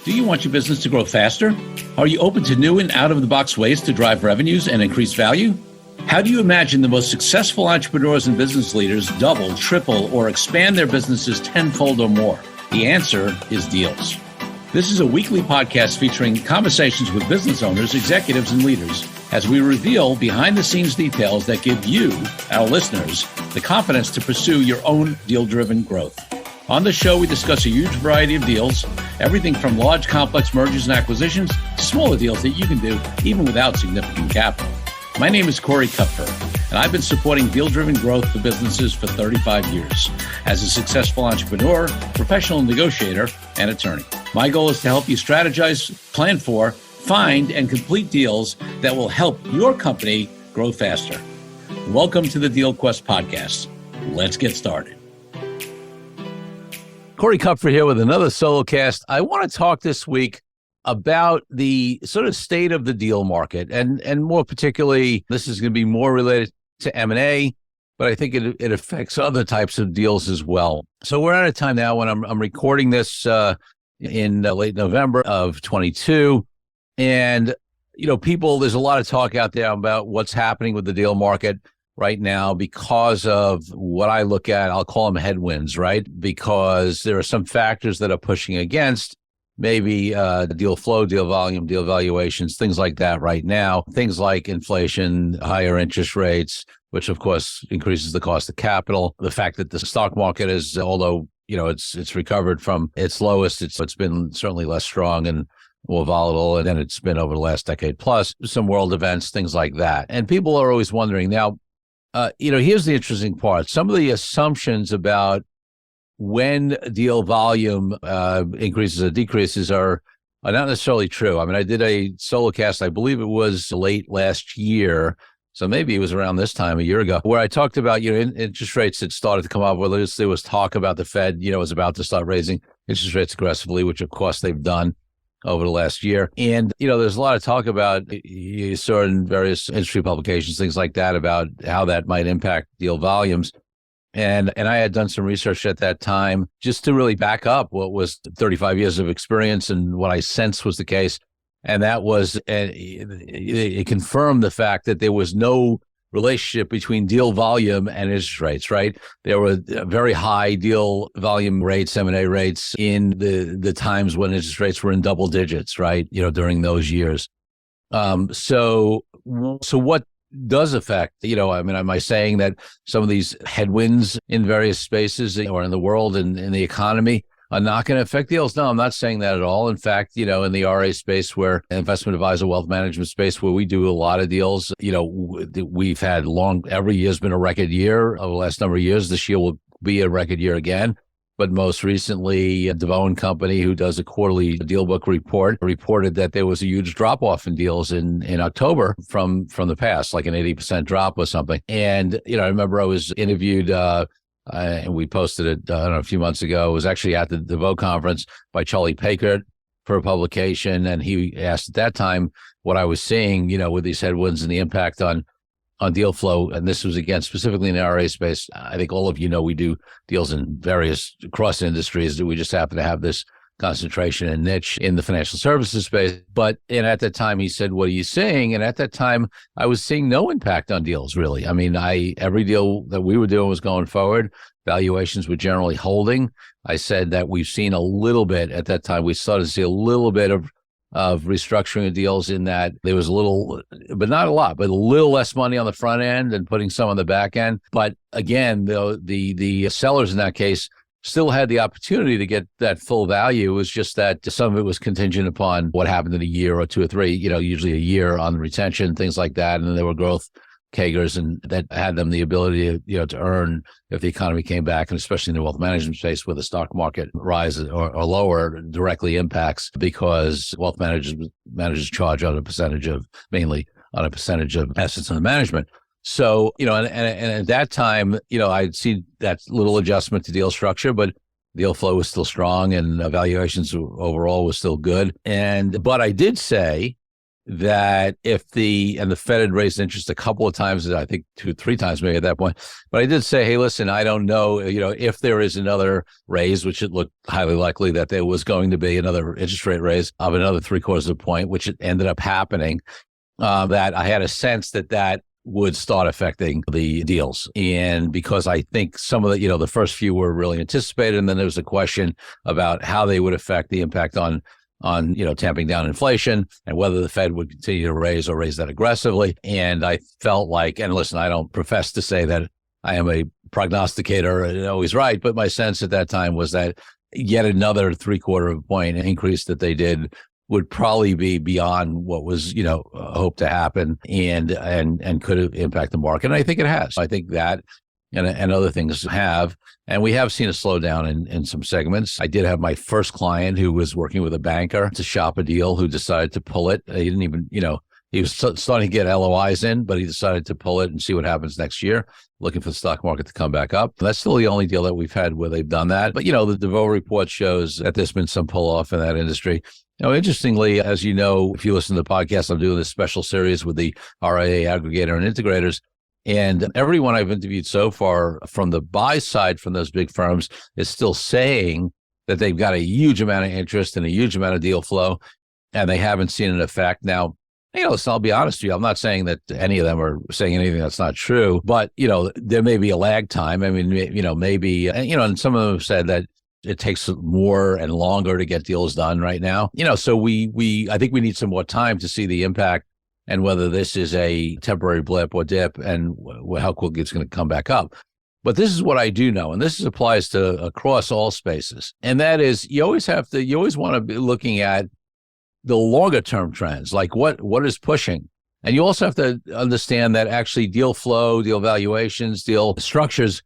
Do you want your business to grow faster? Are you open to new and out-of-the-box ways to drive revenues and increase value? How do you imagine the most successful entrepreneurs and business leaders double, triple, or expand their businesses tenfold or more? The answer is deals. This is a weekly podcast featuring conversations with business owners, executives, and leaders as we reveal behind-the-scenes details that give you, our listeners, the confidence to pursue your own deal-driven growth. On the show, we discuss a huge variety of deals, everything from large, complex mergers and acquisitions to smaller deals that you can do even without significant capital. My name is Corey Kupfer, and I've been supporting deal-driven growth for businesses for 35 years as a successful entrepreneur, professional negotiator, and attorney. My goal is to help you strategize, plan for, find, and complete deals that will help your company grow faster. Welcome to the Deal Quest podcast. Let's get started. Corey Kupfer here with another solo cast. I want to talk this week about the sort of state of the deal market, and more particularly, this is going to be more related to M&A, but I think it affects other types of deals as well. So we're at a time now when I'm recording this in late November of 22, and there's a lot of talk out there about what's happening with the deal market right now because of what I look at, I'll call them headwinds, right? Because there are some factors that are pushing against maybe the deal flow, deal volume, deal valuations, things like that right now. Things like inflation, higher interest rates, which of course increases the cost of capital. The fact that the stock market is, although it's recovered from its lowest, it's been certainly less strong and more volatile than it's been over the last decade plus. Some world events, things like that. And people are always wondering now, here's the interesting part. Some of the assumptions about when deal volume increases or decreases are not necessarily true. I mean, I did a solo cast, I believe it was late last year, so maybe it was around this time a year ago, where I talked about, interest rates had started to come up, where there was talk about the Fed, was about to start raising interest rates aggressively, which of course they've done over the last year. And, there's a lot of talk about, you saw in various industry publications, things like that, about how that might impact deal volumes. And I had done some research at that time just to really back up what was 35 years of experience and what I sensed was the case. And that was, it confirmed the fact that there was no relationship between deal volume and interest rates, right? There were very high deal volume rates, M&A rates in the times when interest rates were in double digits, right? During those years. So what does affect, am I saying that some of these headwinds in various spaces or in the world and in the economy are not going to affect deals? No, I'm not saying that at all. In fact, in the RA space, where investment advisor, wealth management space, where we do a lot of deals, we've had every year's been a record year over the last number of years. This year will be a record year again. But most recently, DeVoe and Company, who does a quarterly deal book report, reported that there was a huge drop-off in deals in October from the past, like an 80% drop or something. And, I remember I was interviewed, and we posted it, a few months ago. It was actually at the DeVoe conference by Charlie Paker for a publication. And he asked at that time what I was seeing, with these headwinds and the impact on deal flow. And this was, again, specifically in the RA space. I think all of we do deals in various cross industries. We just happen to have this concentration and niche in the financial services space. And at that time, he said, what are you seeing? And at that time, I was seeing no impact on deals, really. I mean, every deal that we were doing was going forward. Valuations were generally holding. I said that we've seen a little bit at that time. We started to see a little bit of restructuring of deals, in that there was a little, but not a lot, but a little less money on the front end and putting some on the back end. But again, the sellers in that case still had the opportunity to get that full value. It was just that some of it was contingent upon what happened in a year or two or three, usually a year on retention, things like that. And then there were growth CAGRs, and that had them the ability to earn if the economy came back, and especially in the wealth management space, where the stock market rise or lower directly impacts, because wealth managers charge mainly on a percentage of assets under management. So, and at that time, I'd see that little adjustment to deal structure, but deal flow was still strong and valuations overall was still good. But I did say that if the Fed had raised interest a couple of times, I think 2-3 times maybe at that point. But I did say, hey, listen, I don't know, if there is another raise, which it looked highly likely that there was going to be another interest rate raise of another 0.75 of a point, which it ended up happening, that I had a sense that would start affecting the deals. And because I think some of the first few were really anticipated, and then there was a question about how they would affect the impact on tamping down inflation and whether the Fed would continue to raise or raise that aggressively. And I felt like, and listen, I don't profess to say that I am a prognosticator and always right, but my sense at that time was that yet another 0.75 of a point increase that they did would probably be beyond what was, hoped to happen and could impact the market. And I think it has. I think that and other things have. And we have seen a slowdown in some segments. I did have my first client who was working with a banker to shop a deal who decided to pull it. He didn't even, he was starting to get LOIs in, but he decided to pull it and see what happens next year, looking for the stock market to come back up. That's still the only deal that we've had where they've done that. But, the DeVoe report shows that there's been some pull off in that industry. Interestingly, as you know, if you listen to the podcast, I'm doing this special series with the RIA aggregator and integrators. And everyone I've interviewed so far from the buy side from those big firms is still saying that they've got a huge amount of interest and a huge amount of deal flow, and they haven't seen an effect. Now, so I'll be honest with you, I'm not saying that any of them are saying anything that's not true, but, there may be a lag time. I mean, maybe, and some of them have said that it takes more and longer to get deals done right now. So I think we need some more time to see the impact and whether this is a temporary blip or dip and how quickly it's going to come back up. But this is what I do know, and this applies to across all spaces. And that is, you always want to be looking at the longer term trends, like what is pushing. And you also have to understand that actually deal flow, deal valuations, deal structures,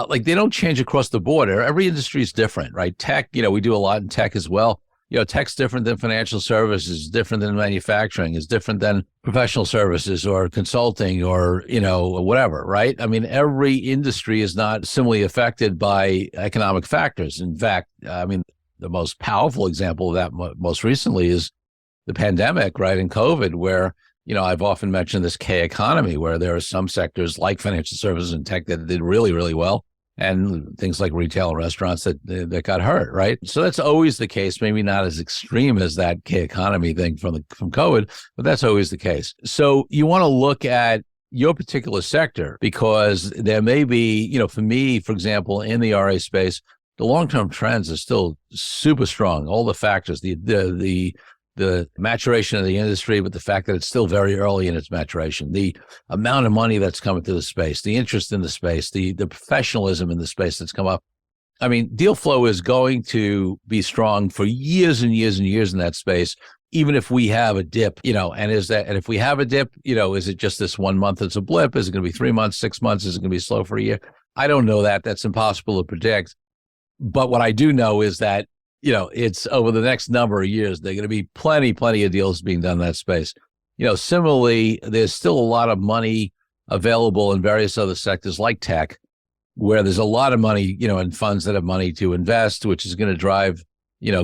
they don't change across the board. Every industry is different, right? Tech, we do a lot in tech as well. Tech's different than financial services, different than manufacturing, is different than professional services or consulting or, whatever, right? I mean, every industry is not similarly affected by economic factors. In fact, the most powerful example of that most recently is the pandemic, right? And COVID, where, I've often mentioned this K economy, where there are some sectors like financial services and tech that did really, really well, and things like retail and restaurants that got hurt, right? So that's always the case, maybe not as extreme as that K economy thing from COVID, but that's always the case. So you want to look at your particular sector because there may be, for me, for example, in the RA space, the long-term trends are still super strong. All the factors, the maturation of the industry, but the fact that it's still very early in its maturation, the amount of money that's come into the space, the interest in the space, the professionalism in the space that's come up. I mean, deal flow is going to be strong for years and years and years in that space, even if we have a dip, and if we have a dip, is it just this 1 month it's a blip? Is it going to be 3 months, 6 months? Is it going to be slow for a year? I don't know that. That's impossible to predict. But what I do know is that it's over the next number of years, there are going to be plenty of deals being done in that space. Similarly, there's still a lot of money available in various other sectors like tech, where there's a lot of money, in funds that have money to invest, which is going to drive,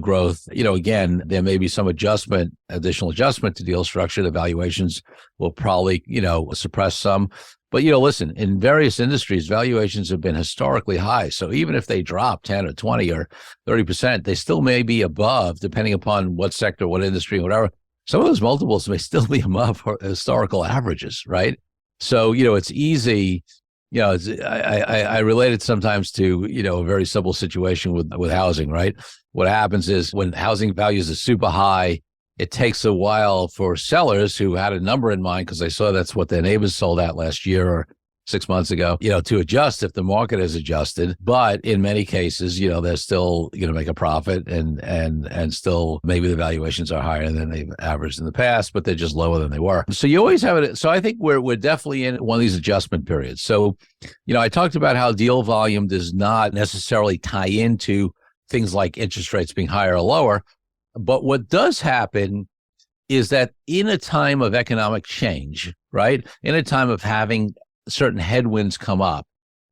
growth. Again, there may be some additional adjustment to deal structure. The valuations will probably, suppress some. But, listen, in various industries, valuations have been historically high. So even if they drop 10 or 20 or 30%, they still may be above, depending upon what sector, what industry, whatever. Some of those multiples may still be above historical averages, right? So, it's easy. I relate it sometimes to, a very simple situation with housing, right? What happens is when housing values are super high, it takes a while for sellers who had a number in mind, because they saw that's what their neighbors sold at last year or 6 months ago, to adjust if the market has adjusted. But in many cases, they're still going to make a profit and still maybe the valuations are higher than they've averaged in the past, but they're just lower than they were. So you always have it. So I think we're definitely in one of these adjustment periods. So, I talked about how deal volume does not necessarily tie into things like interest rates being higher or lower. But what does happen is that in a time of economic change, right, in a time of having certain headwinds come up,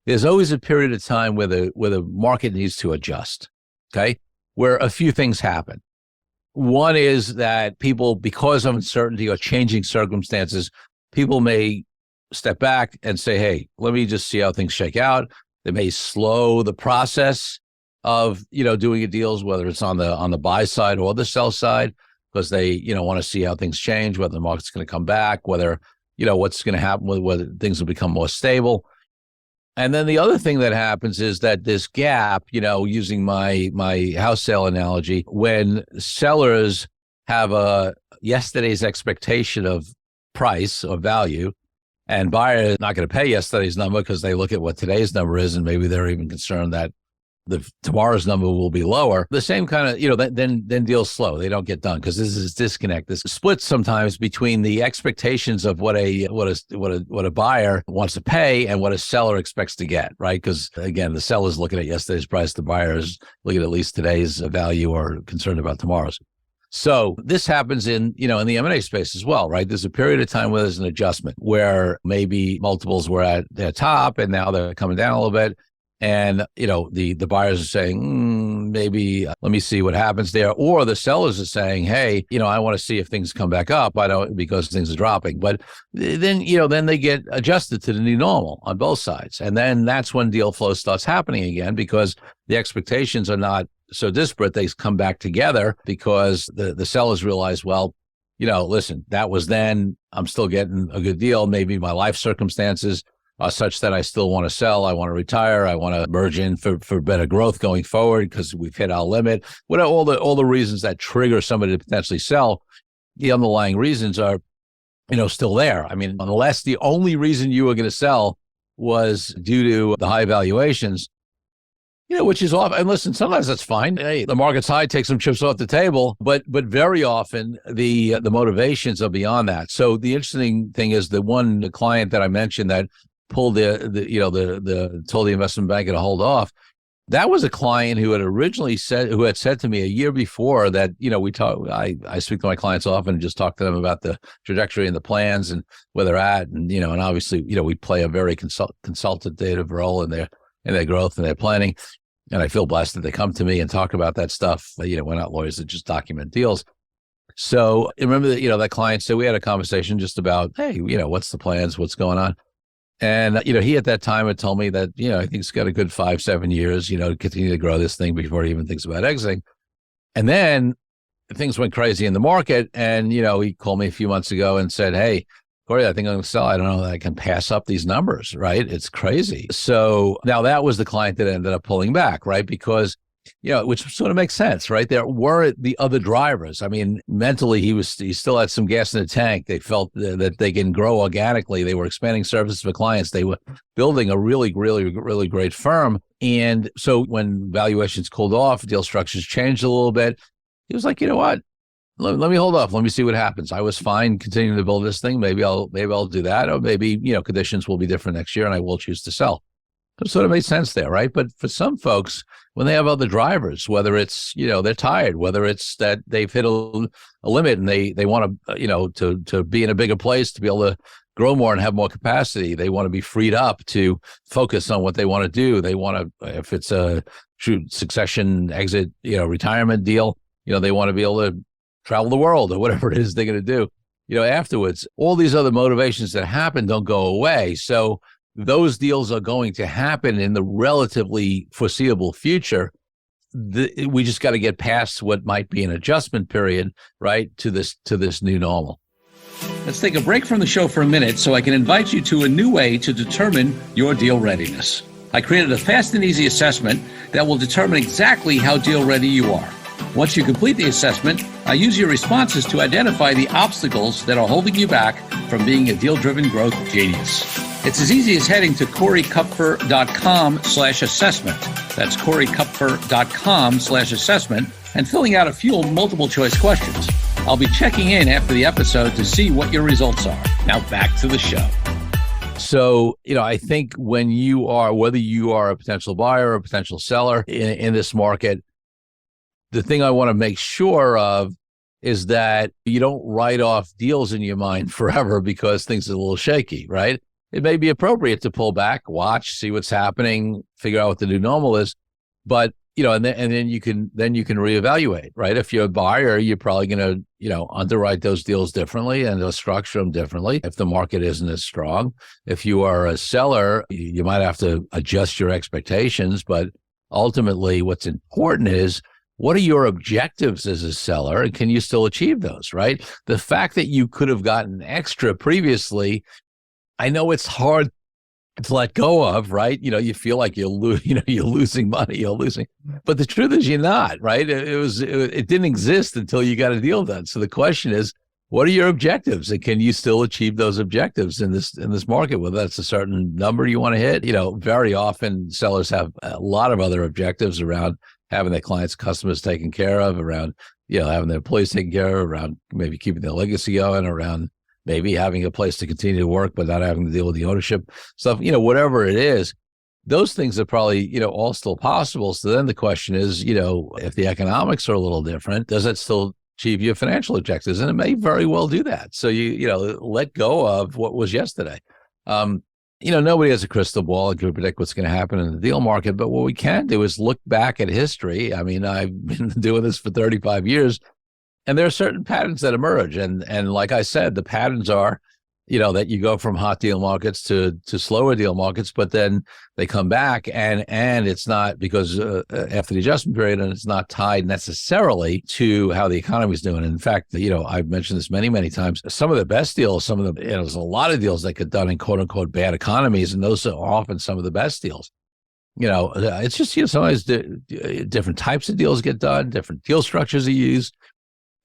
there's always a period of time where the market needs to adjust, okay, where a few things happen. One is that people, because of uncertainty or changing circumstances, people may step back and say, hey, let me just see how things shake out. They may slow the process of, doing a deals, whether it's on the buy side or the sell side, because they, want to see how things change, whether the market's going to come back, whether, what's going to happen, whether things will become more stable. And then the other thing that happens is that this gap, using my house sale analogy, when sellers have yesterday's expectation of price or value, and buyers are not going to pay yesterday's number because they look at what today's number is, and maybe they're even concerned that tomorrow's number will be lower. The same kind of, then deals slow. They don't get done because this is disconnect. This splits sometimes between the expectations of what a buyer wants to pay and what a seller expects to get, right? Because again, the seller's looking at yesterday's price, the buyer's looking at least today's value or concerned about tomorrow's. So this happens in the M&A space as well, right? There's a period of time where there's an adjustment where maybe multiples were at their top and now they're coming down a little bit. And, the buyers are saying, maybe let me see what happens there. Or the sellers are saying, hey, I want to see if things come back up. Because things are dropping. But then they get adjusted to the new normal on both sides. And then that's when deal flow starts happening again because the expectations are not so disparate. They come back together because the sellers realize, well, listen, that was then. I'm still getting a good deal. Maybe my life circumstances are such that I still want to sell. I want to retire. I want to merge in for better growth going forward because we've hit our limit. What are all the reasons that trigger somebody to potentially sell? The underlying reasons are, still there. I mean, unless the only reason you were going to sell was due to the high valuations, which is off. And listen, sometimes that's fine. Hey, the market's high, take some chips off the table. But very often the motivations are beyond that. So the interesting thing is the client that I mentioned that pulled told the investment banker to hold off. That was a client who had said to me a year before that, I speak to my clients often and just talk to them about the trajectory and the plans and where they're at. And, and obviously, we play a very consultative role in their growth and their planning. And I feel blessed that they come to me and talk about that stuff. We're not lawyers that just document deals. So I remember that, that client said, we had a conversation just about, hey, what's the plans, what's going on? And, he at that time had told me that, I think he's got a good 5-7 years, to continue to grow this thing before he even thinks about exiting. And then things went crazy in the market. And, he called me a few months ago and said, hey, Corey, I think I'm going to sell. I don't know that I can pass up these numbers, right? It's crazy. So now that was the client that ended up pulling back, right? Because, which sort of makes sense, right? There were the other drivers. I mean, mentally, he still had some gas in the tank. They felt that they can grow organically. They were expanding services for clients. They were building a really, really, really great firm. And so when valuations cooled off, deal structures changed a little bit. He was like, you know what? Let me hold off. Let me see what happens. I was fine continuing to build this thing. Maybe I'll do that. Or maybe, conditions will be different next year and I will choose to sell. It sort of made sense there, right? But for some folks, when they have other drivers, whether it's, they're tired, whether it's that they've hit a limit and they want to, to be in a bigger place, to be able to grow more and have more capacity. They want to be freed up to focus on what they want to do. They want to, if it's a true succession exit, retirement deal, they want to be able to travel the world or whatever it is they're going to do, afterwards. All these other motivations that happen don't go away. So those deals are going to happen in the relatively foreseeable future. We just got to get past what might be an adjustment period, right, to this new normal. Let's take a break from the show for a minute so I can invite you to a new way to determine your deal readiness. I created a fast and easy assessment that will determine exactly how deal ready you are. Once you complete the assessment, I use your responses to identify the obstacles that are holding you back from being a deal-driven growth genius. It's as easy as heading to CoreyKupfer.com/assessment. That's CoreyKupfer.com/assessment and filling out a few multiple choice questions. I'll be checking in after the episode to see what your results are. Now back to the show. So, I think whether you are a potential buyer or a potential seller in this market, the thing I want to make sure of is that you don't write off deals in your mind forever because things are a little shaky, right? It may be appropriate to pull back, watch, see what's happening, figure out what the new normal is. But and then you can reevaluate, right? If you're a buyer, you're probably going to, underwrite those deals differently and structure them differently if the market isn't as strong. If you are a seller, you might have to adjust your expectations, but ultimately what's important is, what are your objectives as a seller, and can you still achieve those, right? The fact that you could have gotten extra previously, I know it's hard to let go of, right? You feel like you're losing money, but the truth is you're not, right? It didn't exist until you got a deal done. So the question is, what are your objectives, and can you still achieve those objectives in this market? Whether that's a certain number you want to hit, very often sellers have a lot of other objectives around having their clients, customers taken care of, around, having their employees taken care of, around maybe keeping their legacy going, around maybe having a place to continue to work, but not having to deal with the ownership stuff, whatever it is, those things are probably, all still possible. So then the question is, if the economics are a little different, does it still achieve your financial objectives? And it may very well do that. So you let go of what was yesterday. Nobody has a crystal ball and can predict what's going to happen in the deal market, but what we can do is look back at history. I mean, I've been doing this for 35 years, and there are certain patterns that emerge. And like I said, the patterns are, that you go from hot deal markets to slower deal markets, but then they come back, and it's not because after the adjustment period, and it's not tied necessarily to how the economy is doing. In fact, I've mentioned this many, many times. Some of the best deals, there's a lot of deals that get done in quote unquote bad economies, and those are often some of the best deals. It's just, sometimes different types of deals get done, different deal structures are used.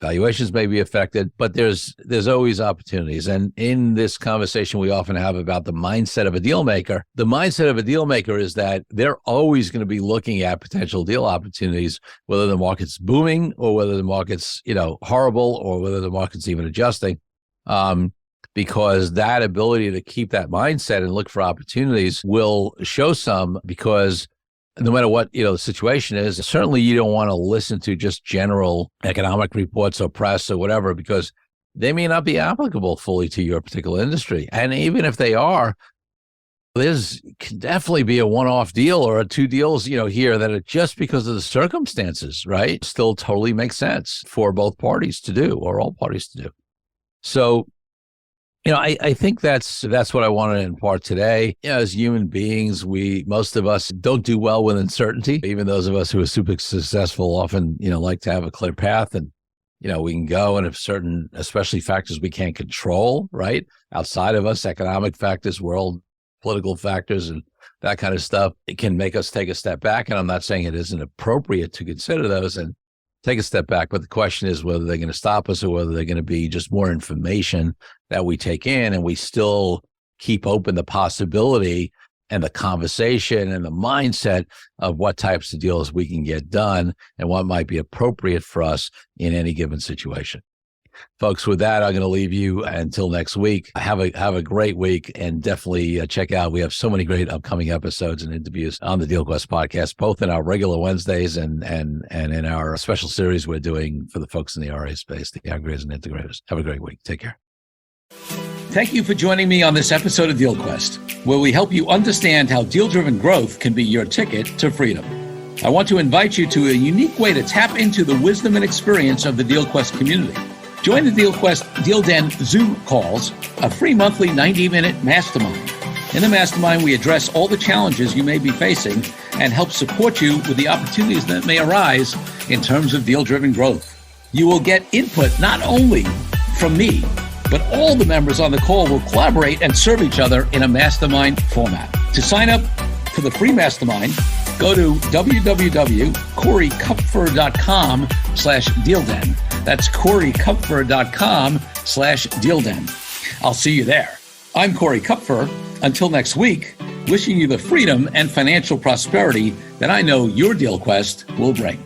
Valuations may be affected, but there's always opportunities. And in this conversation we often have about the mindset of a deal maker, the mindset of a deal maker is that they're always going to be looking at potential deal opportunities, whether the market's booming or whether the market's, horrible, or whether the market's even adjusting. Because that ability to keep that mindset and look for opportunities will show some, because no matter what, the situation is, certainly you don't want to listen to just general economic reports or press or whatever, because they may not be applicable fully to your particular industry. And even if they are, can definitely be a one-off deal or two deals, here that are just because of the circumstances, right? Still totally makes sense for both parties to do, or all parties to do. So, I think that's what I wanted to impart today. As human beings, most of us don't do well with uncertainty. Even those of us who are super successful often, like to have a clear path, and, we can go, and if certain, especially factors we can't control, right, outside of us, economic factors, world political factors, and that kind of stuff, it can make us take a step back. And I'm not saying it isn't appropriate to consider those and take a step back, but the question is whether they're going to stop us, or whether they're going to be just more information that we take in, and we still keep open the possibility and the conversation and the mindset of what types of deals we can get done and what might be appropriate for us in any given situation. Folks, with that, I'm going to leave you until next week. Have a great week, and definitely check out. We have so many great upcoming episodes and interviews on the DealQuest podcast, both in our regular Wednesdays and in our special series we're doing for the folks in the RA space, the aggregators and integrators. Have a great week. Take care. Thank you for joining me on this episode of DealQuest, where we help you understand how deal-driven growth can be your ticket to freedom. I want to invite you to a unique way to tap into the wisdom and experience of the DealQuest community. Join the DealQuest Deal Den Zoom calls, a free monthly 90-minute mastermind. In the mastermind, we address all the challenges you may be facing and help support you with the opportunities that may arise in terms of deal-driven growth. You will get input not only from me, but all the members on the call will collaborate and serve each other in a mastermind format. To sign up for the free mastermind, go to www.corykupfer.com/dealden. That's corykupfer.com/dealden. I'll see you there. I'm Corey Kupfer. Until next week, wishing you the freedom and financial prosperity that I know your DealQuest will bring.